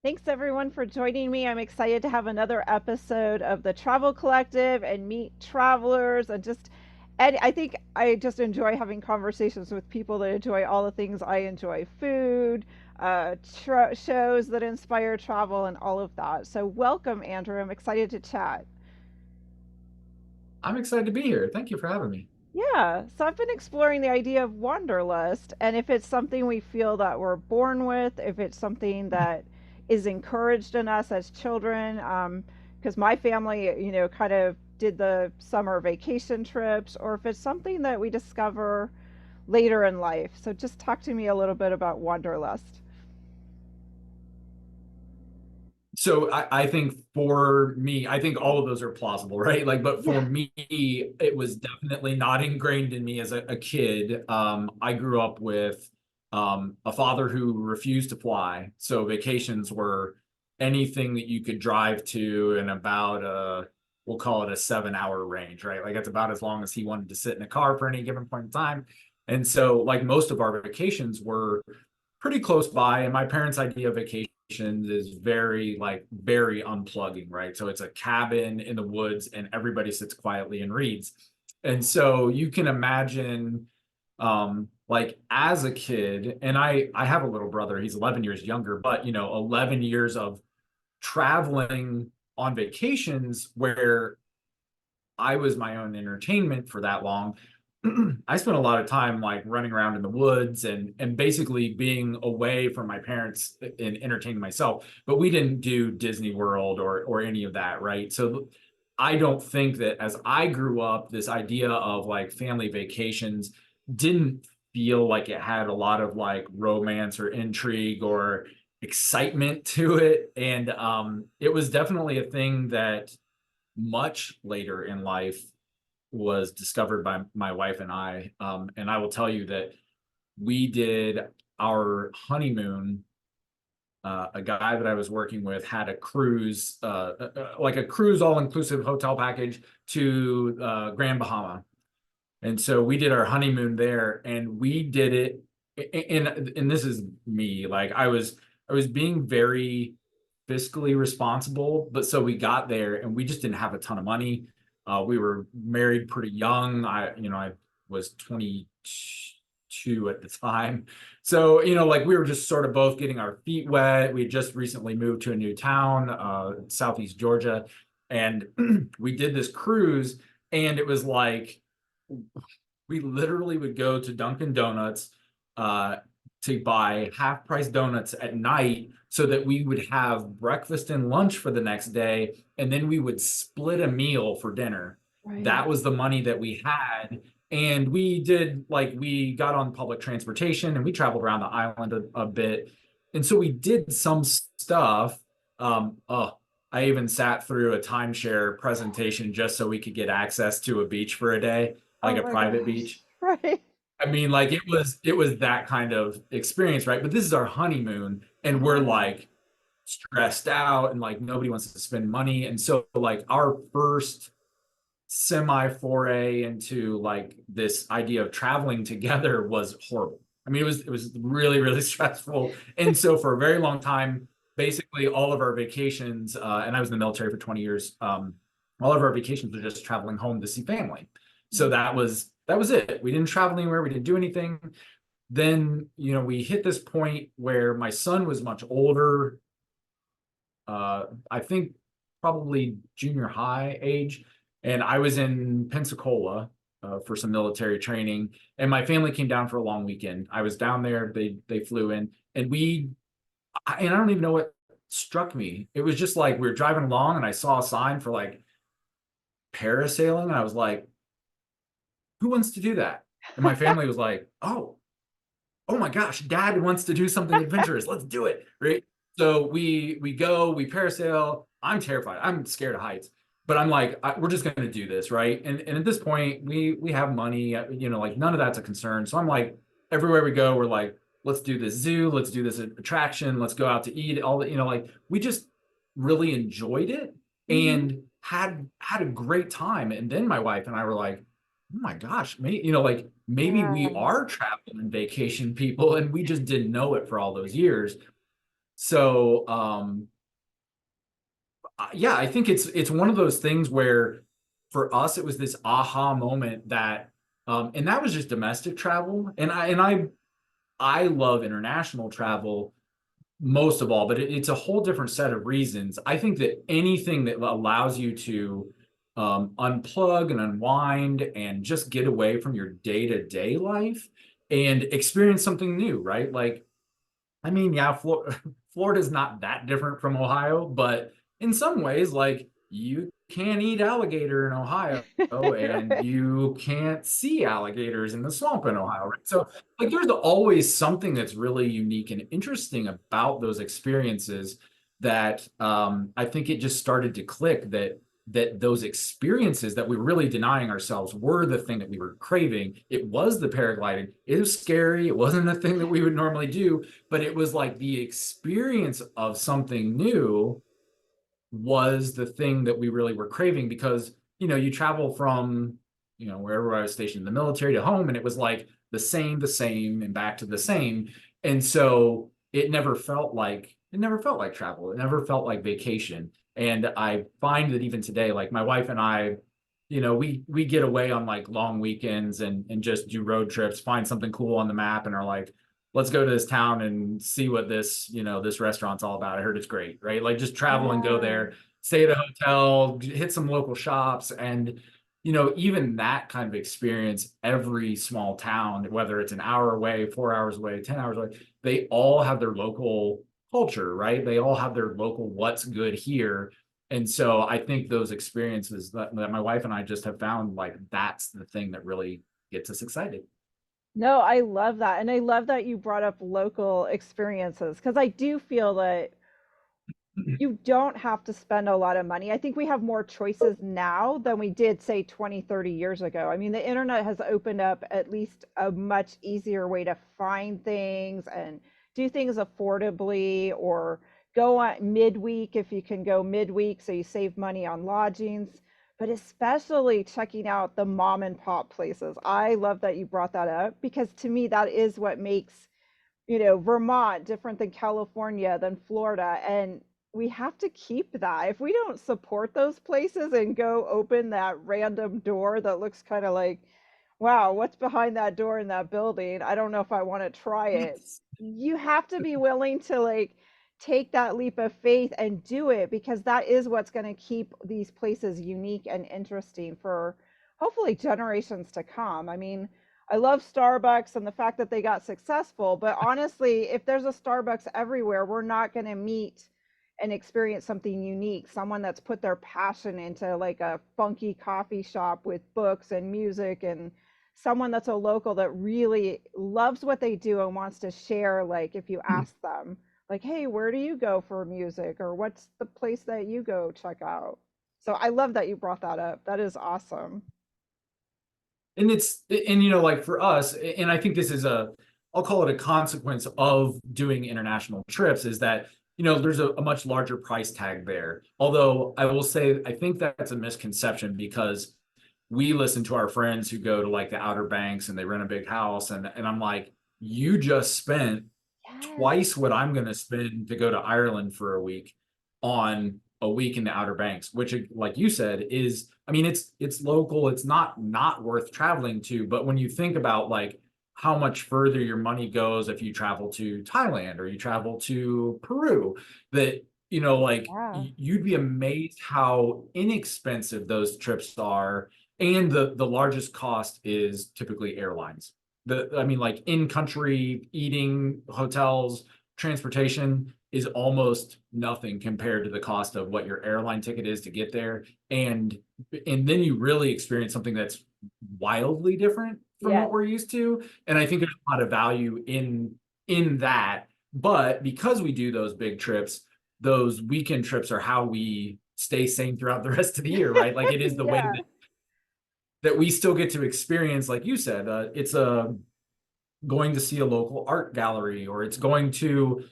Thanks everyone for joining me. I'm excited to have another episode of the Travel Collective and meet travelers and I think I just enjoy having conversations with people that enjoy all the things I enjoy: food, shows that inspire travel, and all of that. So, welcome, Andrew. I'm excited to chat. I'm excited to be here. Thank you for having me. Yeah, so I've been exploring the idea of wanderlust, and if it's something we feel that we're born with, if it's something that is encouraged in us as children, because my family, kind of did the summer vacation trips, or if it's something that we discover later in life. So just talk to me a little bit about wanderlust. So I think for me, I think all of those are plausible, right? Like, but for Yeah. me, it was definitely not ingrained in me as a kid. I grew up with a father who refused to fly. So vacations were anything that you could drive to in about we'll call it a 7 hour range, right? Like that's about as long as he wanted to sit in a car for any given point in time. And so like most of our vacations were pretty close by. And my parents' idea of vacations is very unplugging, right? So it's a cabin in the woods and everybody sits quietly and reads. And so you can imagine like as a kid, and I have a little brother, he's 11 years younger, but 11 years of traveling on vacations where I was my own entertainment for that long. I spent a lot of time like running around in the woods and basically being away from my parents and entertaining myself. But we didn't do Disney World or any of that, right? So I don't think that as I grew up, this idea of like family vacations didn't feel like it had a lot of like romance or intrigue or excitement to it. And it was definitely a thing that much later in life was discovered by my wife and I. And I will tell you that we did our honeymoon. A guy that I was working with had a cruise, like a cruise all inclusive hotel package to Grand Bahama. And so we did our honeymoon there and we did it. And this is me, like I was being very fiscally responsible, but so we got there and we just didn't have a ton of money. We were married pretty young. I was 22 at the time. So, like we were just sort of both getting our feet wet. We had just recently moved to a new town, Southeast Georgia, and we did this cruise and it was like we literally would go to Dunkin' Donuts uh, to buy half price donuts at night so that we would have breakfast and lunch for the next day. And then we would split a meal for dinner. Right. That was the money that we had. And we did like we got on public transportation and we traveled around the island a bit. And so we did some stuff. Oh, I even sat through a timeshare presentation just so we could get access to a beach for a day, like Oh a my private gosh. beach. Right. I mean, like it was that kind of experience, right? But this is our honeymoon, and we're Yeah. like stressed out, and like nobody wants to spend money. And so, like our first semi foray into like this idea of traveling together was horrible. I mean, it was really stressful. And so for a very long time, basically all of our vacations, and I was in the military for 20 years, all of our vacations were just traveling home to see family. So that was it. We didn't travel anywhere, we didn't do anything. Then, we hit this point where my son was much older, I think probably junior high age. And I was in Pensacola for some military training, and my family came down for a long weekend. I was down there. They flew in, and and I don't even know what struck me. It was just like we were driving along, and I saw a sign for like parasailing, and I was like, "Who wants to do that?" And my family was like, "Oh my gosh, dad wants to do something adventurous. Let's do it." Right. So we go, we parasail. I'm terrified. I'm scared of heights, but I'm like, we're just going to do this. Right. And at this point, we have money, like none of that's a concern. So I'm like, everywhere we go, we're like, let's do this zoo, let's do this attraction, let's go out to eat. All that, like we just really enjoyed it Hmm. and had a great time. And then my wife and I were like, oh my gosh, maybe, like maybe we Yeah. are traveling and vacation people and we just didn't know it for all those years. So yeah, I think it's one of those things where for us it was this aha moment that and that was just domestic travel. And I love international travel most of all, but it's a whole different set of reasons. I think that anything that allows you to unplug and unwind and just get away from your day-to-day life and experience something new, right? Like, I mean, yeah, Florida's not that different from Ohio, but in some ways, like you can't eat alligator in Ohio and you can't see alligators in the swamp in Ohio, right? So, like, there's always something that's really unique and interesting about those experiences that I think it just started to click that those experiences that we were really denying ourselves were the thing that we were craving. It was the paragliding. It was scary. It wasn't a thing that we would normally do, but it was like the experience of something new was the thing that we really were craving because, you travel from, wherever I was stationed in the military to home, and it was like the same, and back to the same. And so it never felt like travel. It never felt like vacation. And I find that even today, like my wife and I, we get away on like long weekends and just do road trips, find something cool on the map, and are like, let's go to this town and see what this restaurant's all about. I heard it's great, right? Like just travel and go Yeah. there, stay at a hotel, hit some local shops. And, even that kind of experience, every small town, whether it's an hour away, 4 hours away, 10 hours away, they all have their local culture, right? They all have their local what's good here. And so I think those experiences that my wife and I just have found, like, that's the thing that really gets us excited. No, I love that. And I love that you brought up local experiences because I do feel that you don't have to spend a lot of money. I think we have more choices now than we did, say, 20, 30 years ago. I mean, the internet has opened up at least a much easier way to find things and do things affordably, or go on midweek if you can go midweek so you save money on lodgings. But especially checking out the mom and pop places. I love that you brought that up because to me, that is what makes Vermont different than California, than Florida. And we have to keep that. If we don't support those places and go open that random door that looks kind of like, wow, what's behind that door in that building? I don't know if I want to try it. You have to be willing to like take that leap of faith and do it because that is what's going to keep these places unique and interesting for hopefully generations to come. I mean, I love Starbucks and the fact that they got successful, but honestly, if there's a Starbucks everywhere, we're not going to meet and experience something unique. Someone that's put their passion into like a funky coffee shop with books and music, and someone that's a local that really loves what they do and wants to share. Like if you ask them, like, hey, where do you go for music? Or what's the place that you go check out? So I love that you brought that up. That is awesome. And like for us, and I think this is I'll call it a consequence of doing international trips, is that there's a much larger price tag there. Although I will say I think that's a misconception, because we listen to our friends who go to like the Outer Banks and they rent a big house, and I'm like, you just spent Yes. twice what I'm going to spend to go to Ireland for a week on a week in the Outer Banks, which, like you said, is, I mean, it's local. It's not worth traveling to. But when you think about like how much further your money goes if you travel to Thailand or you travel to Peru, that like Yeah. you'd be amazed how inexpensive those trips are. And the largest cost is typically airlines. I mean, like in country eating, hotels, transportation is almost nothing compared to the cost of what your airline ticket is to get there. And then you really experience something that's wildly different from what Yes. we're used to. And I think there's a lot of value in that. But because we do those big trips, those weekend trips are how we stay sane throughout the rest of the year, right? Like it is the way Yeah. that we still get to experience, like you said, it's a going to see a local art gallery, or it's going to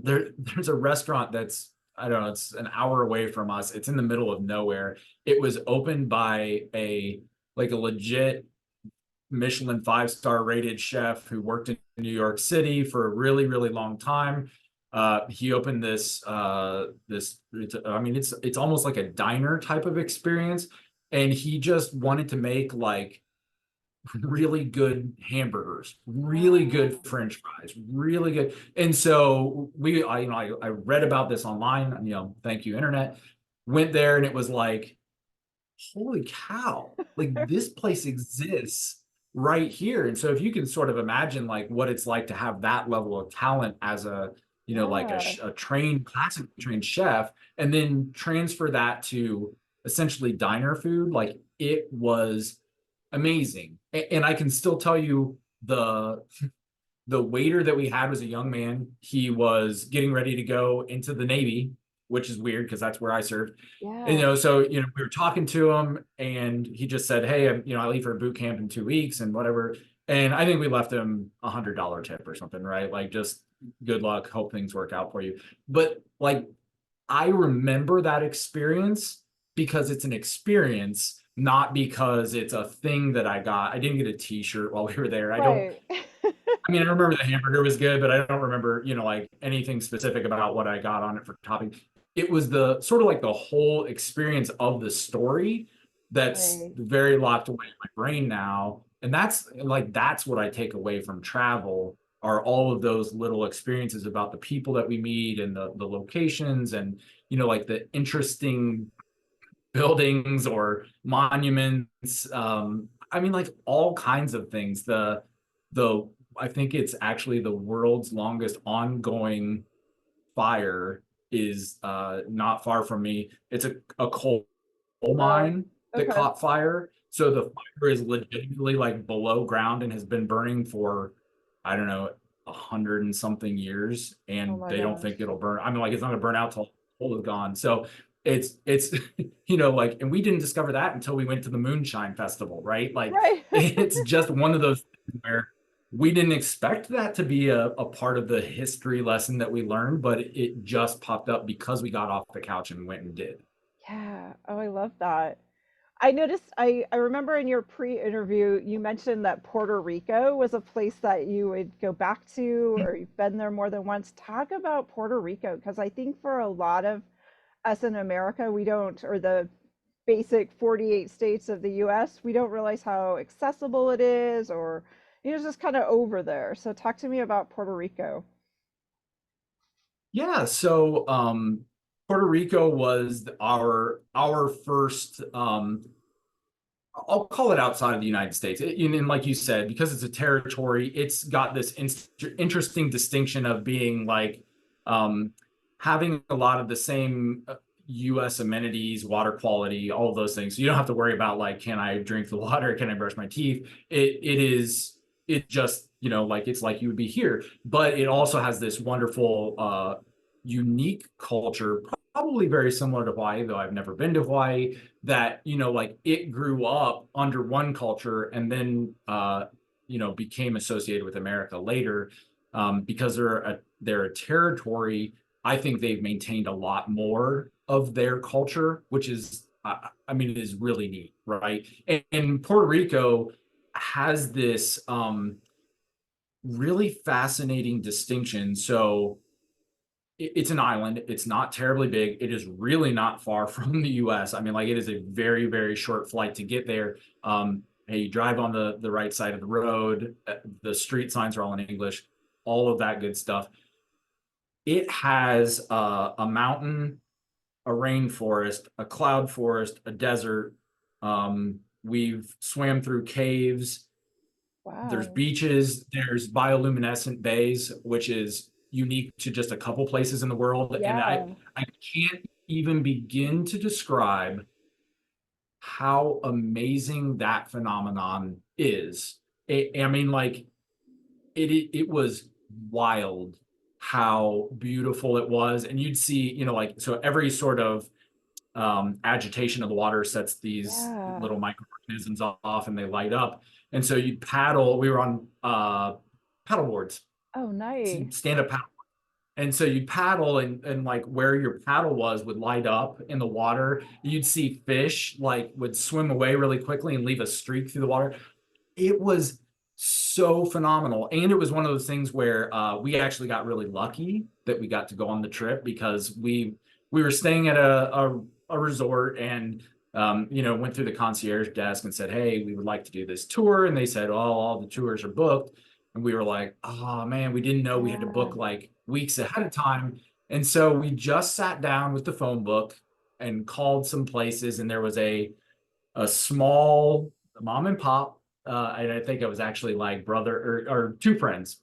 there's a restaurant that's, I don't know, it's an hour away from us. It's in the middle of nowhere. It was opened by a legit Michelin 5-star rated chef who worked in New York City for a really, really long time. He opened I mean, it's almost like a diner type of experience. And he just wanted to make like really good hamburgers, really good Wow. French fries, really good. And so I read about this online, thank you, internet. Went there and it was like, holy cow, like this place exists right here. And so if you can sort of imagine like what it's like to have that level of talent as like Yeah. a trained, classically trained chef, and then transfer that to essentially diner food, like it was amazing. And I can still tell you the waiter that we had was a young man. He was getting ready to go into the Navy, which is weird because that's where I served. And, Yeah. so, we were talking to him and he just said, hey, I leave for boot camp in 2 weeks and whatever. And I think we left him $100 tip or something, right? Like just good luck, hope things work out for you. But like, I remember that experience because it's an experience, not because it's a thing that I got. I didn't get a t-shirt while we were there. Right. I mean, I remember the hamburger was good, but I don't remember, like anything specific about what I got on it for topping. It was the sort of like the whole experience of the story that's Right. very locked away in my brain now. And that's what I take away from travel are all of those little experiences about the people that we meet and the locations and, like the interesting buildings or monuments. I mean, like all kinds of things. The I think it's actually the world's longest ongoing fire is not far from me. It's a coal Wow. mine that Okay. caught fire. So the fire is legitimately like below ground and has been burning for, I don't know, 100 and something years, Oh and my they don't gosh. think it'll burn. I mean, like it's not gonna burn out till coal is gone. So it's like, and we didn't discover that until we went to the Moonshine Festival, right? Like Right. it's just one of those things where we didn't expect that to be a part of the history lesson that we learned, but it just popped up because we got off the couch and went and did. Yeah. Oh, I love that. I noticed, I remember in your pre-interview, you mentioned that Puerto Rico was a place that you would go back to or you've been there more than once. Talk about Puerto Rico, because I think for a lot of us in America, we don't, or the basic 48 states of the US, we don't realize how accessible it is or, it's just kind of over there. So talk to me about Puerto Rico. Yeah, so Puerto Rico was our first I'll call it outside of the United States. And like you said, because it's a territory, it's got this interesting distinction of being like um, having a lot of the same U.S. amenities, water quality, all of those things. So you don't have to worry about like, can I drink the water? Can I brush my teeth? It just, like it's like you would be here. But it also has this wonderful, unique culture, probably very similar to Hawaii, though I've never been to Hawaii, that like it grew up under one culture and then became associated with America later, because they're a territory. I think they've maintained a lot more of their culture, which is I mean it is really neat, right? And Puerto Rico has this really fascinating distinction. So it's an island. It's not terribly big. It is really not far from the US. I mean, like it is a very, very short flight to get there. Hey, you drive on the right side of the road. The street signs are all in English, all of that good stuff. It has a mountain, a rainforest, a cloud forest, a desert. We've swam through caves. There's Wow. beaches, there's bioluminescent bays, which is unique to just a couple places in the world. And Yeah. I can't even begin to describe how amazing that phenomenon is. I mean, like it was wild how beautiful it was. And you'd see, like, so every sort of agitation of the water sets these Yeah. little microorganisms off and they light up. And so you'd paddle. We were on paddle boards, Oh, nice. stand up paddle. And so you'd paddle and like where your paddle was would light up in the water. You'd see fish like would swim away really quickly and leave a streak through the water. It was so phenomenal. And it was one of those things where we actually got really lucky that we got to go on the trip because we were staying at a resort and went through the concierge desk and said, hey, we would like to do this tour. And they said, oh, all the tours are booked. And we were like, oh man, we didn't know we had to Yeah. book like weeks ahead of time. And so we just sat down with the phone book and called some places, and there was a small mom and pop, and I think it was actually like brother or two friends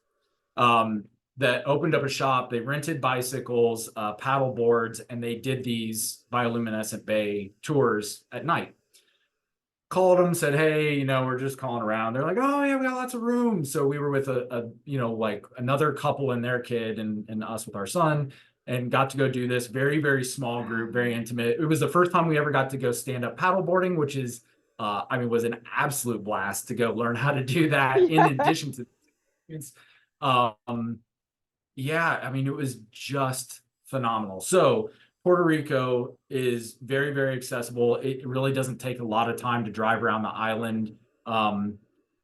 that opened up a shop. They rented bicycles, paddle boards, and they did these bioluminescent bay tours at night. Called them, said, hey, we're just calling around. They're like, oh yeah, we got lots of room. So we were with like another couple and their kid and us with our son and got to go do this very, very small group, very Wow. intimate. It was the first time we ever got to go stand up paddle boarding, which is, was an absolute blast to go learn how to do that in Yeah. addition to it's, um, yeah, it was just phenomenal. So Puerto Rico is very, very accessible. It really doesn't take a lot of time to drive around the island. Um,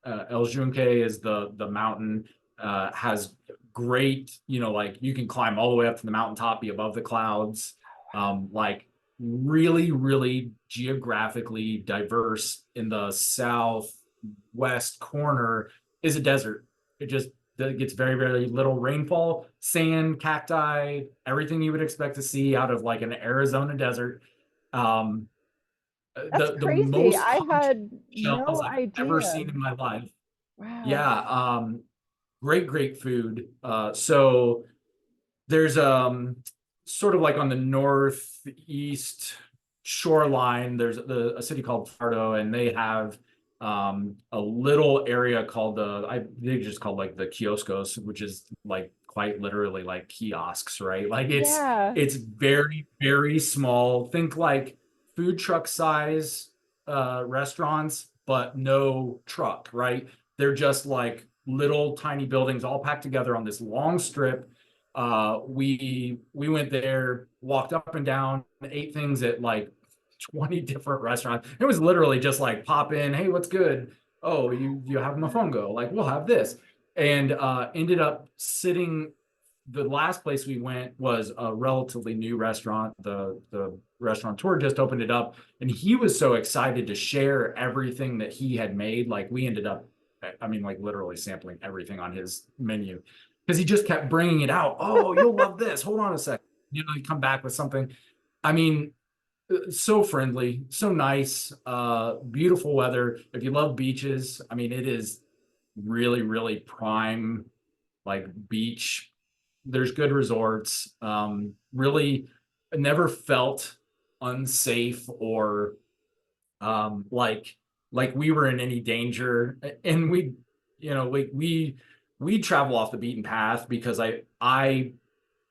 El Junque is the mountain, has great, like you can climb all the way up to the mountaintop, be above the clouds. Like really, really geographically diverse in the southwest corner is a desert. It just that gets very, very little rainfall, sand, cacti, everything you would expect to see out of like an Arizona desert. Um, That's the crazy. most I concrete had shells no I've ever idea. seen in my life. Wow. Yeah, great, great food. So there's sort of like on the northeast shoreline, there's a city called Fardo, and they have a little area called they just call like the kioscos, which is like quite literally like kiosks, right? Like Yeah. it's very, very small. Think like food truck size restaurants, but no truck, right? They're just like little tiny buildings all packed together on this long strip. We went there, walked up and down, ate things at like 20 different restaurants. It was literally just like pop in, hey, what's good? Oh, you have mofongo, like we'll have this. And ended up sitting. The last place we went was a relatively new restaurant. The restaurateur just opened it up, and he was so excited to share everything that he had made. Like we ended up, like literally sampling everything on his menu because he just kept bringing it out. Oh, you'll love this. Hold on a second. You come back with something. I mean, so friendly, so nice, beautiful weather. If you love beaches, it is really, really prime, like beach. There's good resorts. Really never felt unsafe or like we were in any danger. And we travel off the beaten path because I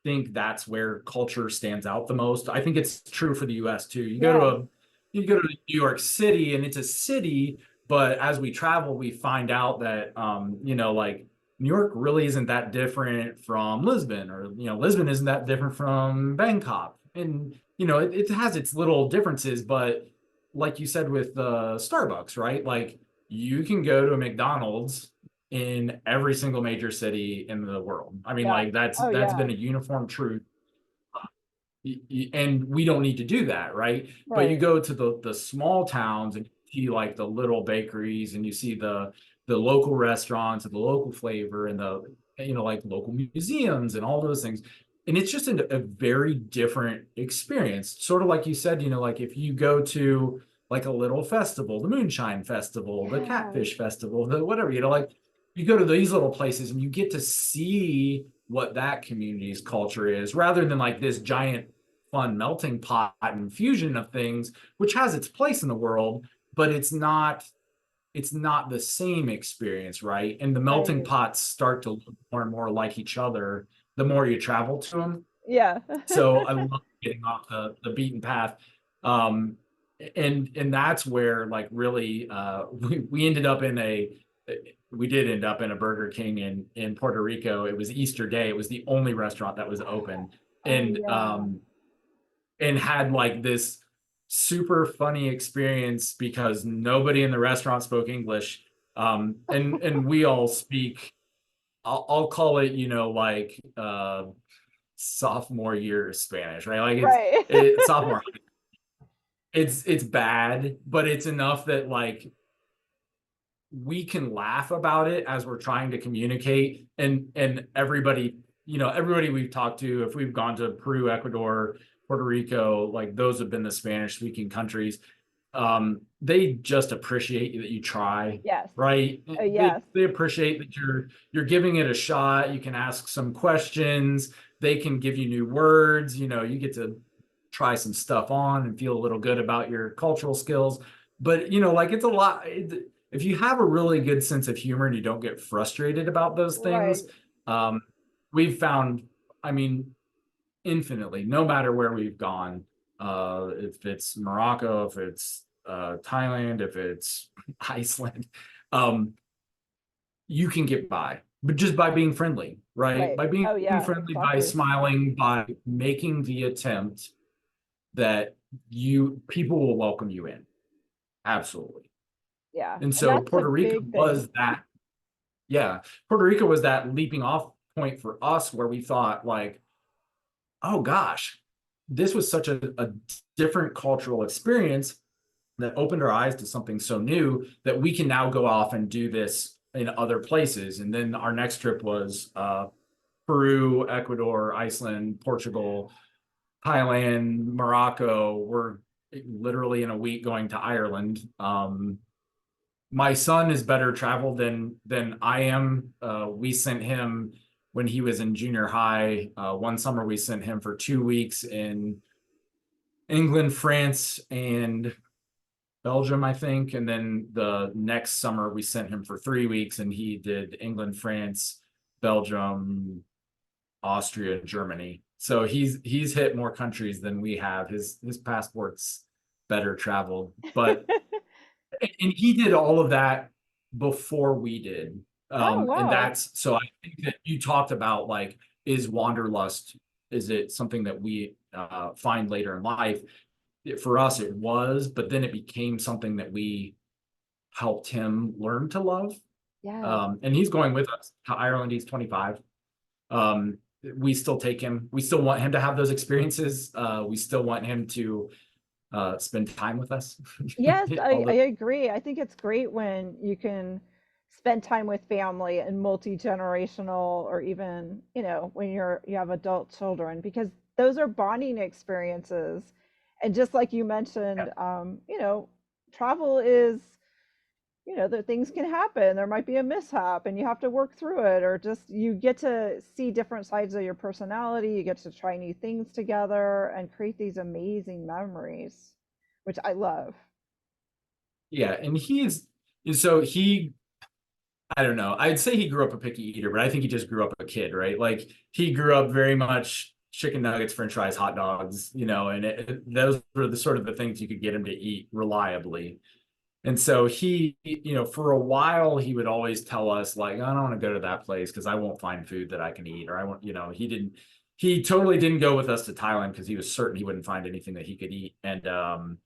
think that's where culture stands out the most. I think it's true for the US too. Yeah. You go to New York City and it's a city, but as we travel, we find out that like New York really isn't that different from Lisbon, or Lisbon isn't that different from Bangkok. And it has its little differences, but like you said with Starbucks, right? Like you can go to a McDonald's in every single major city in the world. Yeah. Like that's Oh that's yeah. been a uniform truth, and we don't need to do that, right? But you Right. go to the small towns and you see like the little bakeries, and you see the local restaurants and the local flavor and the like local museums and all those things. And it's just a very different experience. Sort of like you said, like if you go to like a little festival, the Moonshine Festival, the Yeah. Catfish Festival, the whatever, like you go to these little places and you get to see what that community's culture is rather than like this giant fun melting pot and fusion of things, which has its place in the world, but it's not the same experience, right? And the melting Right. pots start to look more and more like each other the more you travel to them. Yeah. So I love getting off the beaten path. Um, and that's where like really we ended up in we did end up in a Burger King in Puerto Rico. It was Easter Day. It was the only restaurant that was open. Oh And yeah. had like this super funny experience because nobody in the restaurant spoke English. And we all speak, I'll call it, like sophomore year Spanish, right? Like Right. it's sophomore. It's bad, but it's enough that like we can laugh about it as we're trying to communicate, and everybody, everybody we've talked to, if we've gone to Peru, Ecuador, Puerto Rico, like those have been the Spanish speaking countries, they just appreciate that you try, Yes. right? they Yes. they appreciate that you're giving it a shot. You can ask some questions, they can give you new words, you get to try some stuff on and feel a little good about your cultural skills. But like it's a lot, if you have a really good sense of humor and you don't get frustrated about those things, Right. um, we've found, I mean, infinitely, no matter where we've gone, if it's Morocco, if it's Thailand, if it's Iceland, um, you can get by, but just by being friendly, right? Right. By being Oh yeah, friendly, by exactly. smiling, by making the attempt that people will welcome you in. Absolutely. Yeah. And And so that's a Puerto Rico big thing. was that, yeah, Puerto Rico was that leaping off point for us where we thought like, oh gosh, this was such a different cultural experience that opened our eyes to something so new that we can now go off and do this in other places. And then our next trip was Peru, Ecuador, Iceland, Portugal, Thailand, Morocco. We're literally in a week going to Ireland. My son is better traveled than I am. We sent him when he was in junior high. One summer we sent him for 2 weeks in England, France, and Belgium, I think. And then the next summer we sent him for 3 weeks and he did England, France, Belgium, Austria, Germany. So he's hit more countries than we have. His passport's better traveled. But and he did all of that before we did. Oh And wow. that's so I think that you talked about like, is wanderlust, is it something that we find later in life? For us, it was, but then it became something that we helped him learn to love. Yes. And he's going with us to Ireland. He's 25. Um, we still take him. We still want him to have those experiences. We still want him to spend time with us. Yes, I Although, agree. I think it's great when you can spend time with family and multi-generational, or even, when you have adult children, because those are bonding experiences. And just like you mentioned, travel is, that things can happen. There might be a mishap and you have to work through it, or just you get to see different sides of your personality. You get to try new things together and create these amazing memories, which I love. yeah, and so he, I don't know. I'd say he grew up a picky eater, but I think he just grew up a kid, right? Like he grew up very much chicken nuggets, French fries, hot dogs, and those were the sort of the things you could get him to eat reliably. And so he, for a while, he would always tell us, like, I don't want to go to that place because I won't find food that I can eat. Or I won't, he totally didn't go with us to Thailand because he was certain he wouldn't find anything that he could eat. And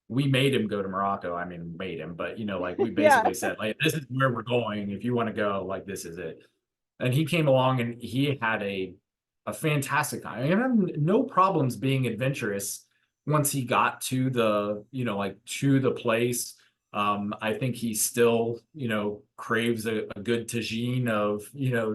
we made him go to Morocco. I mean, made him, but, like, we Yeah. basically said, like, this is where we're going. If you want to go, like, this is it. And he came along and he had a fantastic time. I had no problems being adventurous once he got to the, like to the place. I think he still, craves a good tagine of,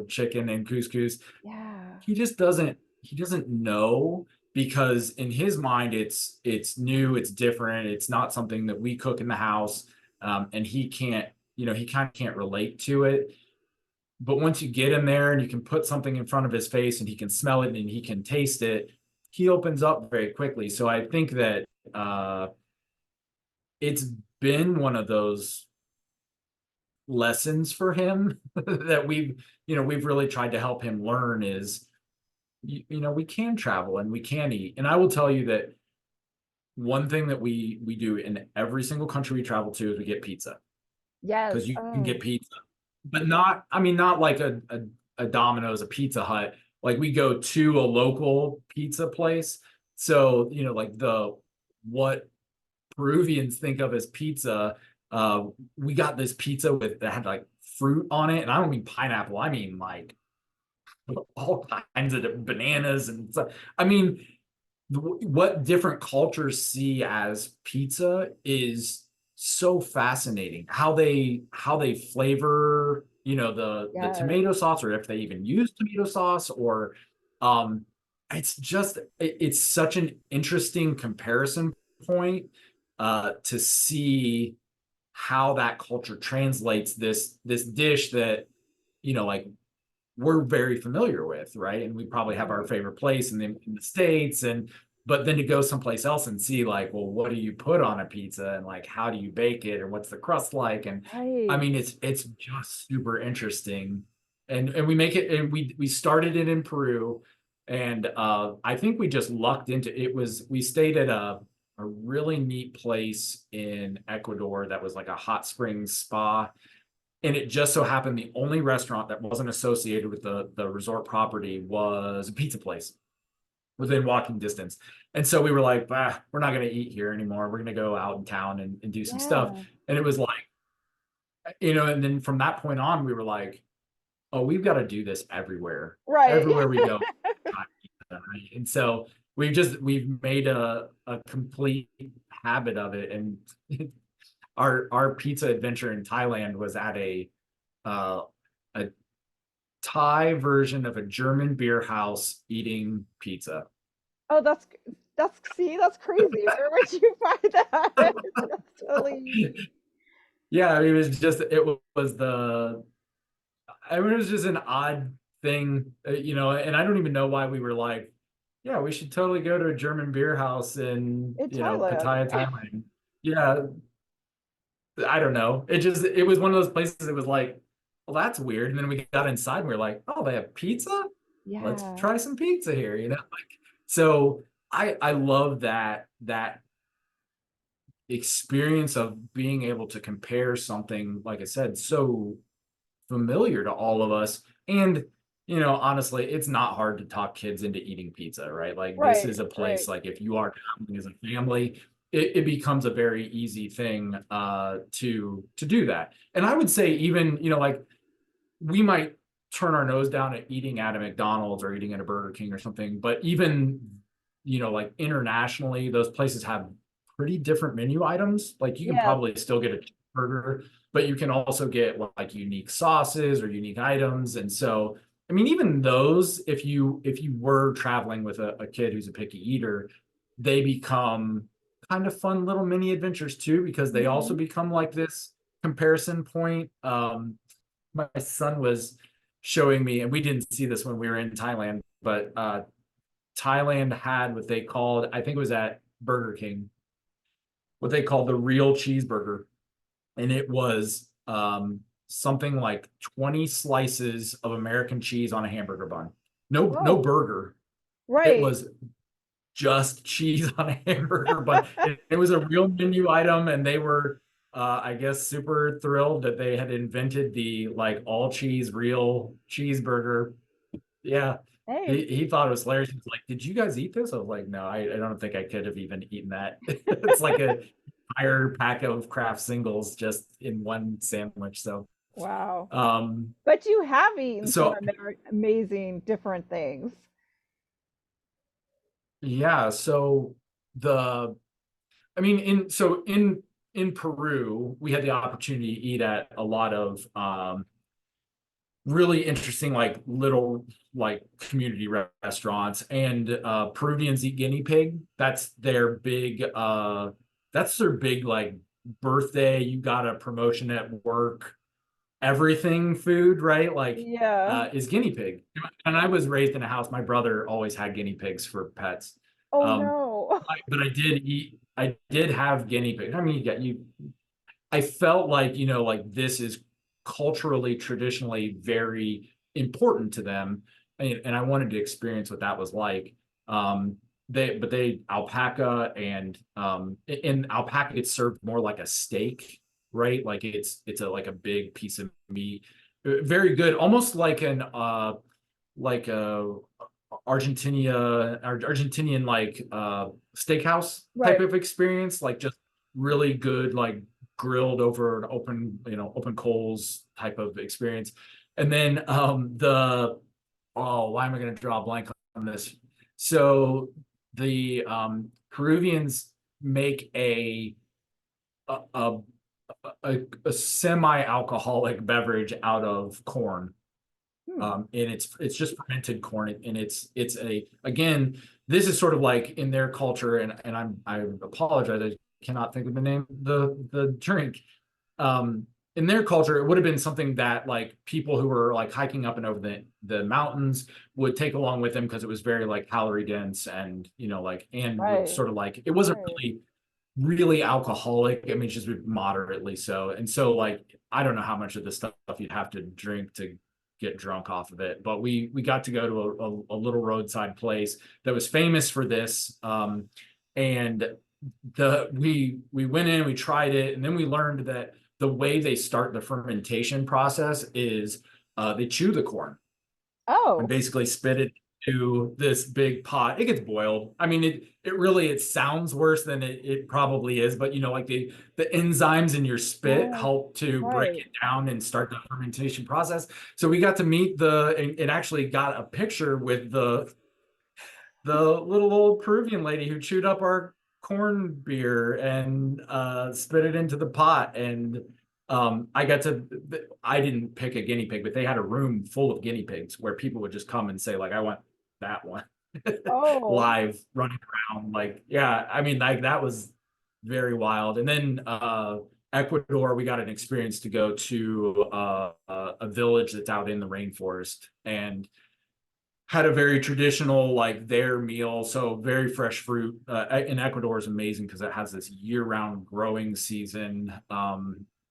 chicken and couscous. Yeah. He doesn't know, because in his mind it's new, it's different, it's not something that we cook in the house. And he can't, he kind of can't relate to it. But once you get him there and you can put something in front of his face and he can smell it and he can taste it, he opens up very quickly. So I think that it's been one of those lessons for him that we've really tried to help him learn is, we can travel and we can eat. And I will tell you that one thing that we do in every single country we travel to is we get pizza, Yes. because you can Oh, get pizza, but not, I mean, not like a Domino's, a Pizza Hut. Like we go to a local pizza place. So, like what Peruvians think of as pizza, we got this pizza with that had like fruit on it, and I don't mean pineapple, I mean like all kinds of bananas and stuff. I mean, what different cultures see as pizza is so fascinating. How they flavor, the Yes. tomato sauce, or if they even use tomato sauce, or um, it's such an interesting comparison point to see how that culture translates this dish that like we're very familiar with, right? And we probably have our Right. favorite place in the States. And but then to go someplace else and see like, well, what do you put on a pizza, and like how do you bake it, and what's the crust like? And I Right. mean, it's just super interesting. And we make it, and we started it in Peru. And I think we just lucked into it. We stayed at a really neat place in Ecuador that was like a hot springs spa, and it just so happened the only restaurant that wasn't associated with the resort property was a pizza place within walking distance. And so we were like, bah, we're not going to eat here anymore. We're going to go out in town and do some stuff. Yeah. And it was like, and then from that point on, we were like, oh, we've got to do this everywhere. Right. Everywhere we go. Right? And so we've made a complete habit of it. And our pizza adventure in Thailand was at uh, a Thai version of a German beer house eating pizza. Oh, that's crazy. Where would you find that? That's totally unique. Yeah, I mean, it was just an odd thing, and I don't even know why we were like, yeah, we should totally go to a German beer house in, In Thailand. Pattaya, Thailand. Yeah, I don't know. It was one of those places that was like, well, that's weird. And then we got inside and we are like, oh, they have pizza? Let's Yeah. try some pizza here, Like, so I love that experience of being able to compare something, like I said, so familiar to all of us. And, honestly, it's not hard to talk kids into eating pizza, right? Like, this Right. is a Right. place, like, if you are traveling as a family, it becomes a very easy thing to do that. And I would say, even, like, we might turn our nose down at eating at a McDonald's or eating at a Burger King or something, but even, like internationally, those places have pretty different menu items. Like, you can Yes. probably still get a burger, but you can also get like unique sauces or unique items. And so, I mean, even those, if you were traveling with a kid who's a picky eater, they become kind of fun little mini adventures too, because they also Hmm. become like this comparison point. My son was showing me, and we didn't see this when we were in Thailand, but Thailand had what they called, I think it was at Burger King, what they called the real cheeseburger. And it was something like 20 slices of American cheese on a hamburger bun. No Whoa. burger. It Right. was just cheese on a hamburger bun. It was a real menu item, and they were, I guess, super thrilled that they had invented the like all cheese real cheeseburger. Yeah, Hey. he thought it was hilarious. He was like, "Did you guys eat this?" I was like, "No, I don't think I could have even eaten that." It's like a entire pack of Kraft singles just in one sandwich. So, Wow. um, But you have eaten some so amazing different things. yeah, so the I mean, in Peru, we had the opportunity to eat at a lot of really interesting, like little like community restaurants. And Peruvians eat guinea pig. That's their big like birthday. You got a promotion at work, everything food, right? Like Yeah. is guinea pig. And I was raised in a house. My brother always had guinea pigs for pets. Oh Um, no. but I did have guinea pig. I mean, I felt like, like this is culturally, traditionally very important to them. And I wanted to experience what that was like. Um, but alpaca, and in alpaca, it's served more like a steak, right? Like it's like a big piece of meat. Very good, almost like an like a Argentinian like steakhouse type Right. of experience, like just really good, like grilled over an open coals type of experience. And then the oh, why am I going to draw a blank on this? So the Peruvians make a a, a semi-alcoholic beverage out of corn. Hmm. And it's just fermented corn, and it's a again, this is sort of like in their culture, and I apologize, I cannot think of the name the drink. In their culture, it would have been something that like people who were like hiking up and over the mountains would take along with them because it was very like calorie dense, and like, and would Right. sort of like, it wasn't really alcoholic. I mean, it's just moderately so. And so like, I don't know how much of this stuff you'd have to drink to get drunk off of it, but we got to go to a little roadside place that was famous for this. And we went in, we tried it, and then we learned that the way they start the fermentation process is they chew the corn and Oh. basically spit it to this big pot. It gets boiled. I mean, it really, it sounds worse than it probably is, but like the enzymes in your spit Oh, help to break right. it down and start the fermentation process. So we got to meet it actually got a picture with the little old Peruvian lady who chewed up our corn beer and spit it into the pot. And I didn't pick a guinea pig, but they had a room full of guinea pigs where people would just come and say, like, I want that one Oh. live running around. Like, yeah, I mean, like that was very wild. And then Ecuador, we got an experience to go to a village that's out in the rainforest, and had a very traditional like their meal, so very fresh fruit. In Ecuador is amazing because it has this year-round growing season.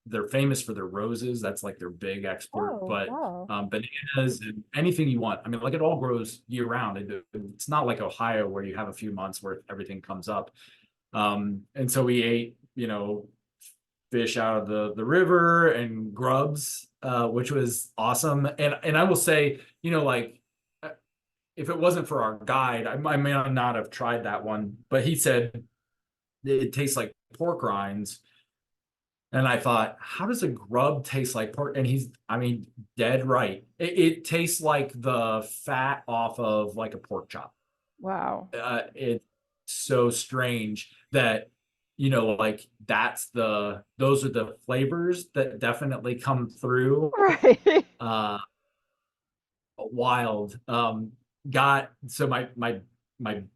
They're famous for their roses, that's like their big export, Oh, but wow. bananas and anything you want. I mean, like it all grows year-round. It's not like Ohio where you have a few months where everything comes up. And so we ate fish out of the river and grubs, which was awesome. And I will say, like, if it wasn't for our guide, I may not have tried that one, but he said it tastes like pork rinds. And I thought, how does a grub taste like pork? And I mean, dead right. It tastes like the fat off of like a pork chop. Wow. It's so strange that, like those are the flavors that definitely come through. Right. Uh, Wild. Got so my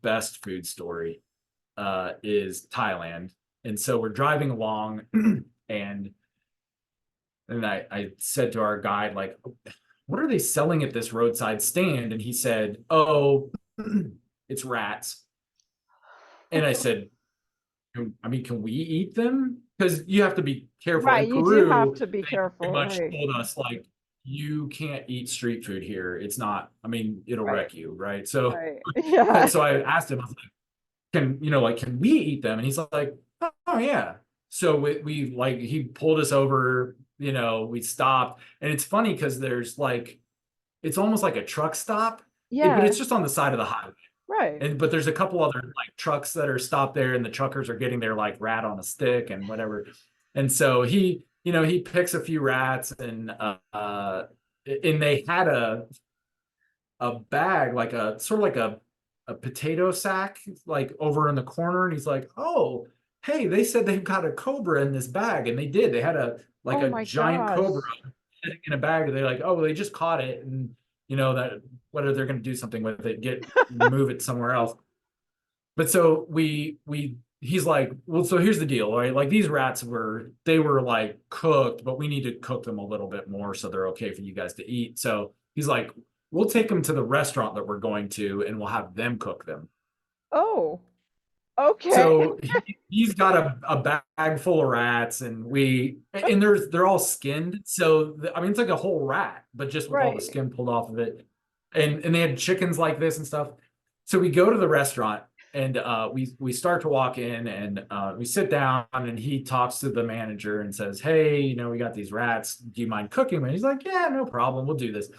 best food story is Thailand. And so we're driving along and I said to our guide, like, what are they selling at this roadside stand? And he said, oh, it's rats. And I said, I mean, can we eat them? Because you have to be careful. Right. In You do have Peru, to be they pretty careful. much Right. told us like you can't eat street food here. It's not, I mean, it'll Right. wreck you, right? So Right. Yeah. so I asked him, I was like, can we eat them? And he's like, oh yeah. So we like he pulled us over, we stopped. And it's funny because there's like it's almost like a truck stop, but Yeah. it's just on the side of the highway. Right. But there's a couple other like trucks that are stopped there, and the truckers are getting their like rat on a stick and whatever. And so he picks a few rats, and they had a bag, like a sort of like a potato sack, like over in the corner. And he's like, oh, hey, they said they've got a cobra in this bag. And they did. They had like Oh a my giant cobra gosh. sitting in a bag. They're like, oh, they just caught it. And that whether they're going to do something with it, move it somewhere else. But so he's like, well, so here's the deal, right? Like these rats they were like cooked, but we need to cook them a little bit more so they're okay for you guys to eat. So he's like, we'll take them to the restaurant that we're going to and we'll have them cook them. Oh, okay. So he's got a bag full of rats, and they're all skinned. So I mean, it's like a whole rat, but just with all the Right. skin pulled off of it. And they had chickens like this and stuff. So we go to the restaurant, and we start to walk in, and we sit down, and he talks to the manager and says, hey, we got these rats. Do you mind cooking them? And he's like, yeah, no problem. We'll do this.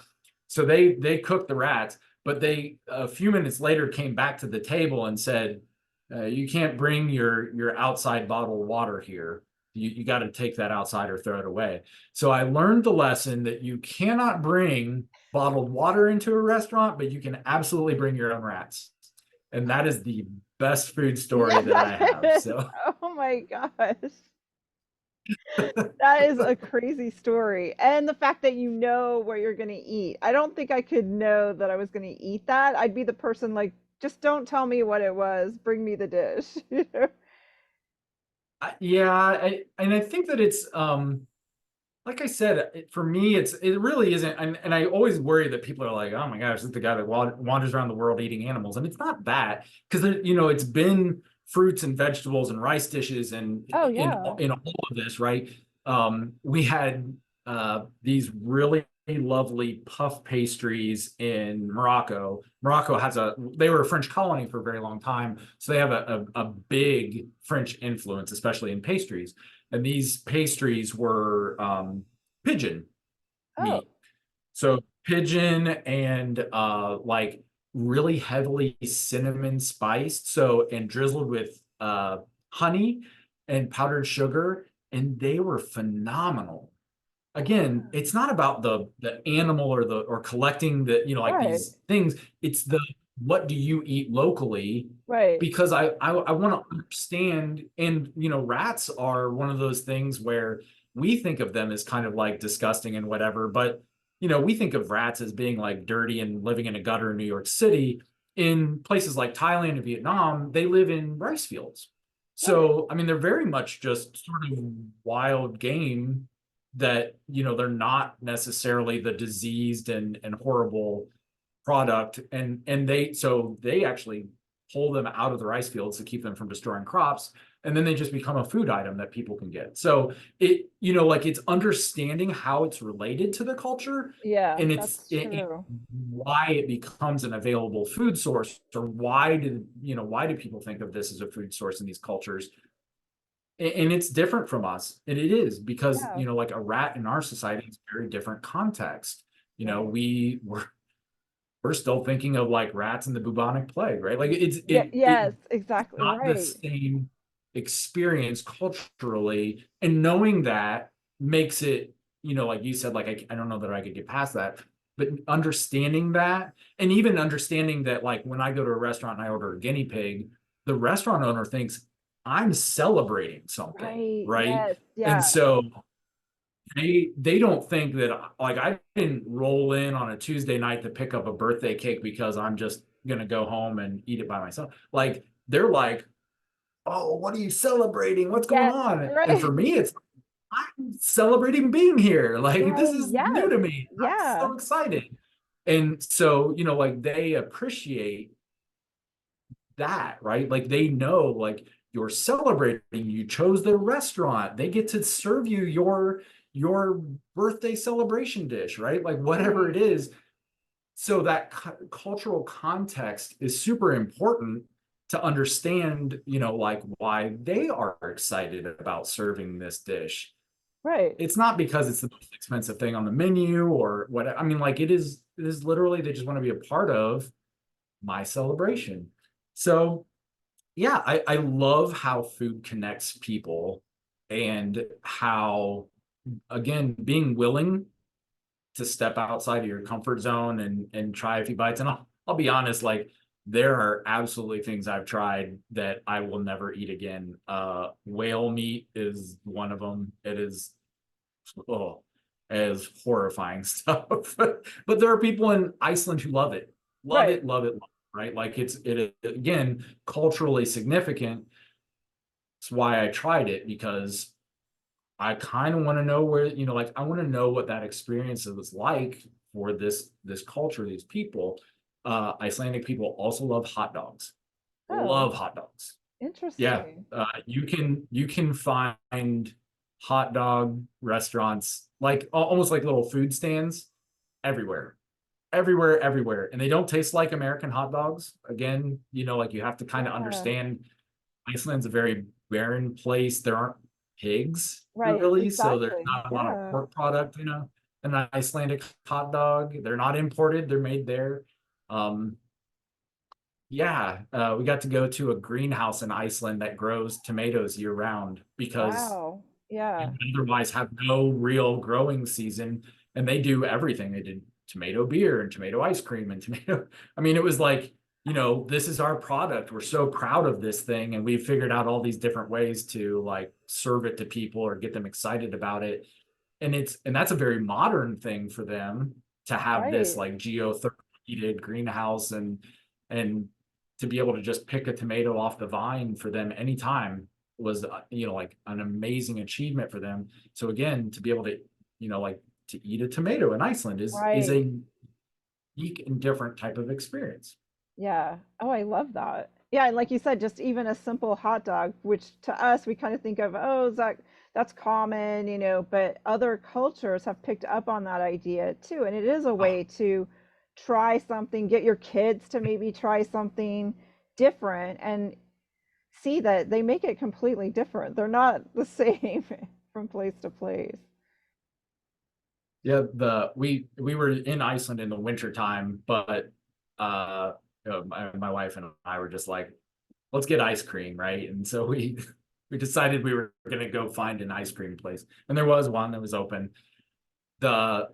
So they cooked the rats, but they a few minutes later came back to the table and said, you can't bring your outside bottled water here. you got to take that outside or throw it away. So I learned the lesson that you cannot bring bottled water into a restaurant, but you can absolutely bring your own rats. And that is the best food story that I have. Yes. So Oh my gosh. That is a crazy story. And the fact that you know what you're going to eat. I don't think I could know that I was going to eat that. I'd be the person like, just don't tell me what it was. Bring me the dish. You know? yeah, and I think that it's like I said, for me, it really isn't, and I always worry that people are like, oh my gosh, this is the guy that wanders around the world eating animals, and it's not that because it's been fruits and vegetables and rice dishes and Oh in yeah. in all of this, right? We had these really lovely puff pastries in Morocco. Morocco they were a French colony for a very long time, so they have a big French influence, especially in pastries. And these pastries were pigeon Oh, meat. So pigeon and like really heavily cinnamon spiced, so and drizzled with honey and powdered sugar, and they were phenomenal. Again, wow. it's not about the animal or collecting like Right. these things. It's the what do you eat locally? Right. Because I want to understand, and rats are one of those things where we think of them as kind of like disgusting and whatever, but we think of rats as being like dirty and living in a gutter in New York City. In places like Thailand and Vietnam, they live in rice fields. Right. So, I mean, they're very much just sort of wild game that they're not necessarily the diseased and horrible product, and they actually pull them out of the rice fields to keep them from destroying crops, and then they just become a food item that people can get. So like it's understanding how it's related to the culture, Yeah, and that's true. why it becomes an available food source, or why do people think of this as a food source in these cultures. And it's different from us, and it is because Yeah. like a rat in our society is a very different context. Right. We're still thinking of like rats and the bubonic plague, right? Like Yeah, it's yes, exactly not the right. same experience culturally, and knowing that makes it, like you said, like I don't know that I could get past that, but understanding that, and even understanding that, like when I go to a restaurant and I order a guinea pig, the restaurant owner thinks I'm celebrating something, Right. right? Yes. And Yeah. so they don't think that, like, I didn't roll in on a Tuesday night to pick up a birthday cake because I'm just gonna go home and eat it by myself. Like they're like, oh, what are you celebrating? What's going Yes. on? And Right. for me, it's I'm celebrating being here. Like this Right. is new Yes. to me. I'm Yeah. so excited. And so, like they appreciate that, right? Like they know, like you're celebrating, you chose their restaurant, they get to serve you your birthday celebration dish, right? Like whatever it Right. is. So that cultural context is super important to understand, like why they are excited about serving this dish. Right. It's not because it's the most expensive thing on the menu or what. I mean, like it is literally they just want to be a part of my celebration. So yeah, I love how food connects people, and how, again, being willing to step outside of your comfort zone and try a few bites. And I'll be honest, like there are absolutely things I've tried that I will never eat again. Whale meat is one of them. It is, oh, as horrifying stuff. But there are people in Iceland who love it, love Right. it, love it, love it, right? Like it again culturally significant. It's why I tried it, because I kind of want to know where, like I want to know what that experience was like for this culture, these people. Icelandic people also love hot dogs. Oh, Love hot dogs. Yeah, interesting. you can find hot dog restaurants like almost like little food stands everywhere, everywhere, everywhere, and they don't taste like American hot dogs. Again, like you have to kind of Yeah. understand Iceland's a very barren place. There aren't pigs Right. really, so there's Exactly. not a lot of Yeah. pork product. An Icelandic hot dog, they're not imported; they're made there. Um, yeah, we got to go to a greenhouse in Iceland that grows tomatoes year round because Wow. Yeah. and otherwise have no real growing season. And they do everything. They did tomato beer and tomato ice cream and tomato. I mean, it was like, this is our product. We're so proud of this thing. And we figured out all these different ways to like serve it to people or get them excited about it. And that's a very modern thing for them to have this Right. like geothermal heated greenhouse and to be able to just pick a tomato off the vine for them anytime was like an amazing achievement for them. So again, to be able to like to eat a tomato in Iceland is Right. a unique and different type of experience. Yeah. Oh, I love that. Yeah, and like you said, just even a simple hot dog, which to us we kind of think of, oh, is that's common, but other cultures have picked up on that idea too. And it is a Oh, way to try something, get your kids to maybe try something different and see that they make it completely different. They're not the same from place to place. yeah, we were in Iceland in the winter time, but my wife and I were just like, let's get ice cream, right? And so we decided we were going to go find an ice cream place, and there was one that was open. The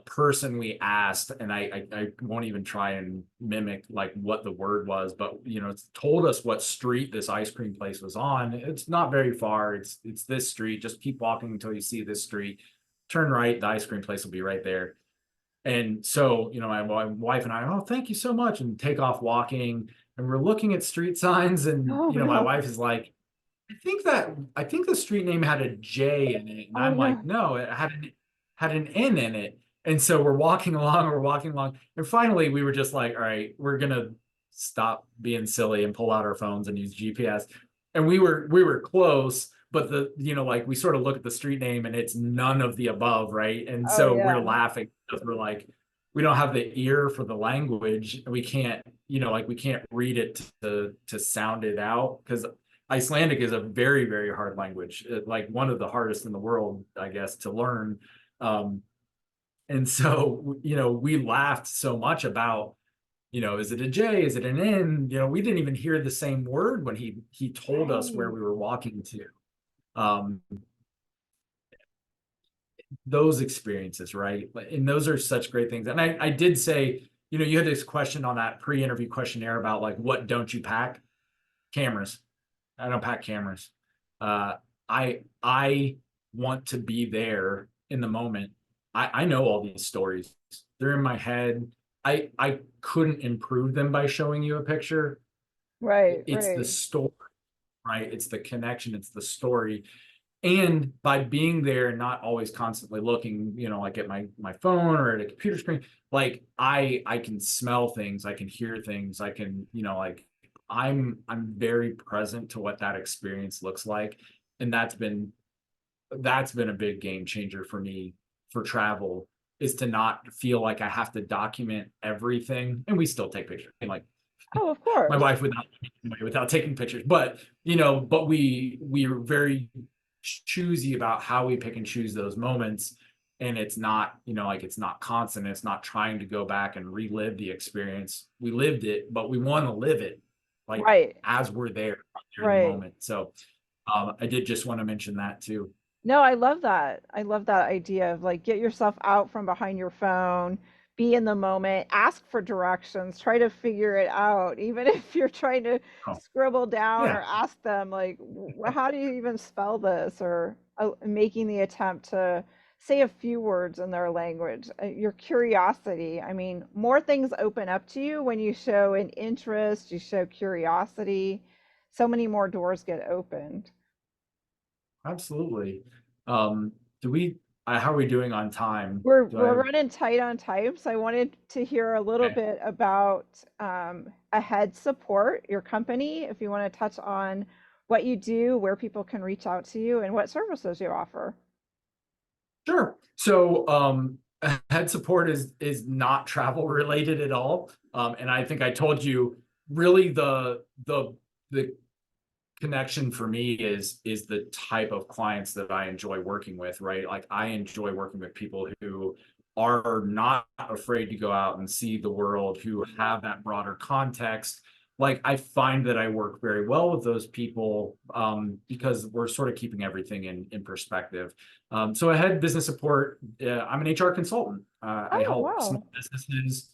person we asked, and I won't even try and mimic like what the word was, but told us what street this ice cream place was on. It's not very far. It's this street. Just keep walking until you see this street. Turn right. The ice cream place will be right there. And so, my wife and I, oh, thank you so much, and take off walking. And we're looking at street signs, and Oh my no. wife is like, I think the street name had a J in it, and Oh I'm like, no. no, it had an N in it. And so we're walking along, and finally we were just like, all right, we're gonna stop being silly and pull out our phones and use GPS. And we were close, but like we sort of look at the street name and it's none of the above, right? And Oh so we're yeah. laughing because we're like, we don't have the ear for the language, and we can't, like we can't read it to sound it out because Icelandic is a very, very hard language, like one of the hardest in the world, I guess, to learn. Um, and so, we laughed so much about, is it a J? Is it an N? We didn't even hear the same word when he told us where Right. we were walking to. Um, those experiences, right? And those are such great things. And I did say, you had this question on that pre-interview questionnaire about like, what don't you pack? Cameras. I don't pack cameras. Uh, I want to be there in the moment. I know all these stories. They're in my head. I couldn't improve them by showing you a picture. Right, It's the right. story, right? It's the connection. It's the story. And by being there and not always constantly looking, like at my phone or at a computer screen, like I can smell things, I can hear things, I can, like I'm very present to what that experience looks like. And that's been a big game changer for me for travel, is to not feel like I have to document everything. And we still take pictures. And like Oh, of my course. wife would not without taking pictures, but we are very choosy about how we pick and choose those moments. And it's not, like it's not constant. It's not trying to go back and relive the experience. We lived it, but we want to live it like Right, as we're there in the right. moment. So I did just want to mention that too. No, I love that. I love that idea of like get yourself out from behind your phone, be in the moment, ask for directions, try to figure it out, even if you're trying to Oh, scribble down yeah, or ask them like, how do you even spell this? Or making the attempt to say a few words in their language. Your curiosity. I mean, more things open up to you when you show an interest, you show curiosity. So many more doors get opened. absolutely. Um, do we, how are we doing on time? Do I We're have, running tight on time, so I wanted to hear a little okay. bit about Ahead Support, your company, if you want to touch on what you do, where people can reach out to you, and what services you offer. Sure. So head support is not travel related at all. And I think I told you really the connection for me is the type of clients that I enjoy working with, right? Like I enjoy working with people who are not afraid to go out and see the world, who have that broader context, like I find that I work very well with those people because we're sort of keeping everything in perspective. So I head business support. I'm an HR consultant. I Oh, help wow. small businesses,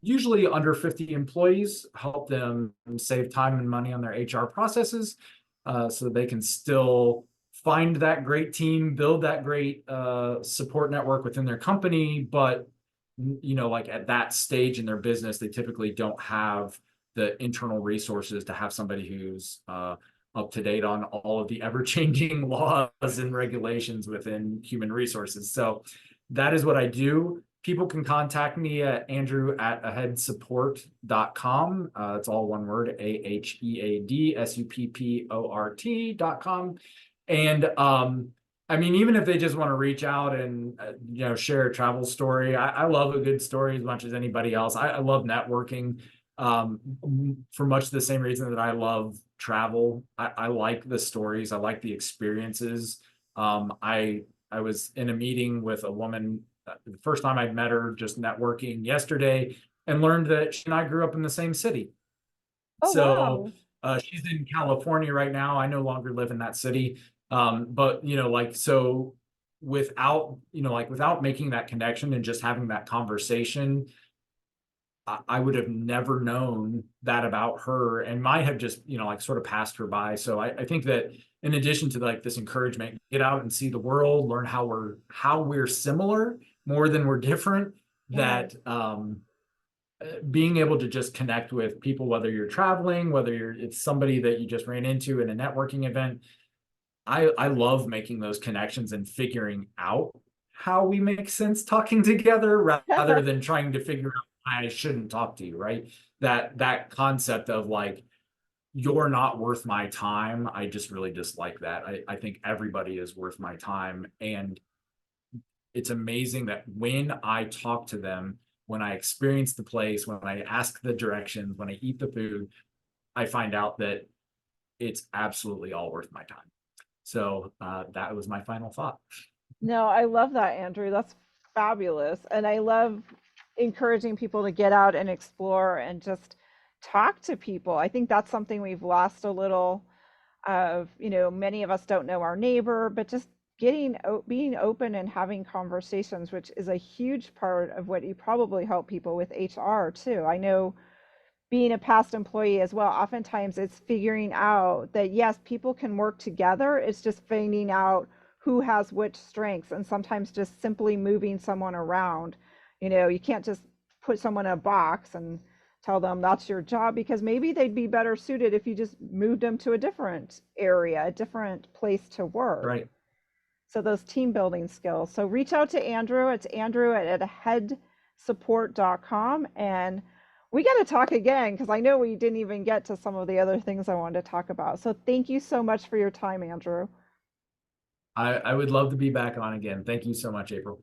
usually under 50 employees, help them save time and money on their HR processes, so they can still find that great team, build that great support network within their company, but like at that stage in their business, they typically don't have the internal resources to have somebody who's up to date on all of the ever-changing laws and regulations within human resources. So that is what I do. People can contact me at andrew@aheadsupport.com. It's all one word, AHEADSUPPORT.com. And I mean, even if they just want to reach out and share a travel story, I love a good story as much as anybody else. I love networking for much the same reason that I love travel. I like the stories. I like the experiences. I was in a meeting with a woman the first time I'd met her, just networking yesterday, and learned that she and I grew up in the same city. Oh, So wow. she's in California right now. I no longer live in that city. But like so without making that connection and just having that conversation, I would have never known that about her and might have just, like sort of passed her by. So I think that in addition to like this encouragement, get out and see the world, learn how we're similar more than we're different, Yes. that being able to just connect with people, whether you're traveling, whether it's somebody that you just ran into in a networking event. I love making those connections and figuring out how we make sense talking together rather than trying to figure out why I shouldn't talk to you, right? That concept of like you're not worth my time. I just really dislike that. I think everybody is worth my time. And it's amazing that when I talk to them, when I experience the place, when I ask the directions, when I eat the food, I find out that it's absolutely all worth my time. So that was my final thought. No, I love that, Andrew. That's fabulous. And I love encouraging people to get out and explore and just talk to people. I think that's something we've lost a little of, many of us don't know our neighbor, but just being open and having conversations, which is a huge part of what you probably help people with HR too. I know being a past employee as well, oftentimes it's figuring out that yes, people can work together. It's just finding out who has which strengths and sometimes just simply moving someone around. You can't just put someone in a box and tell them that's your job because maybe they'd be better suited if you just moved them to a different area, a different place to work. Right. So those team building skills. So reach out to Andrew. It's Andrew at headsupport.com. And we got to talk again because I know we didn't even get to some of the other things I wanted to talk about. So thank you so much for your time, Andrew. I would love to be back on again. Thank you so much, April.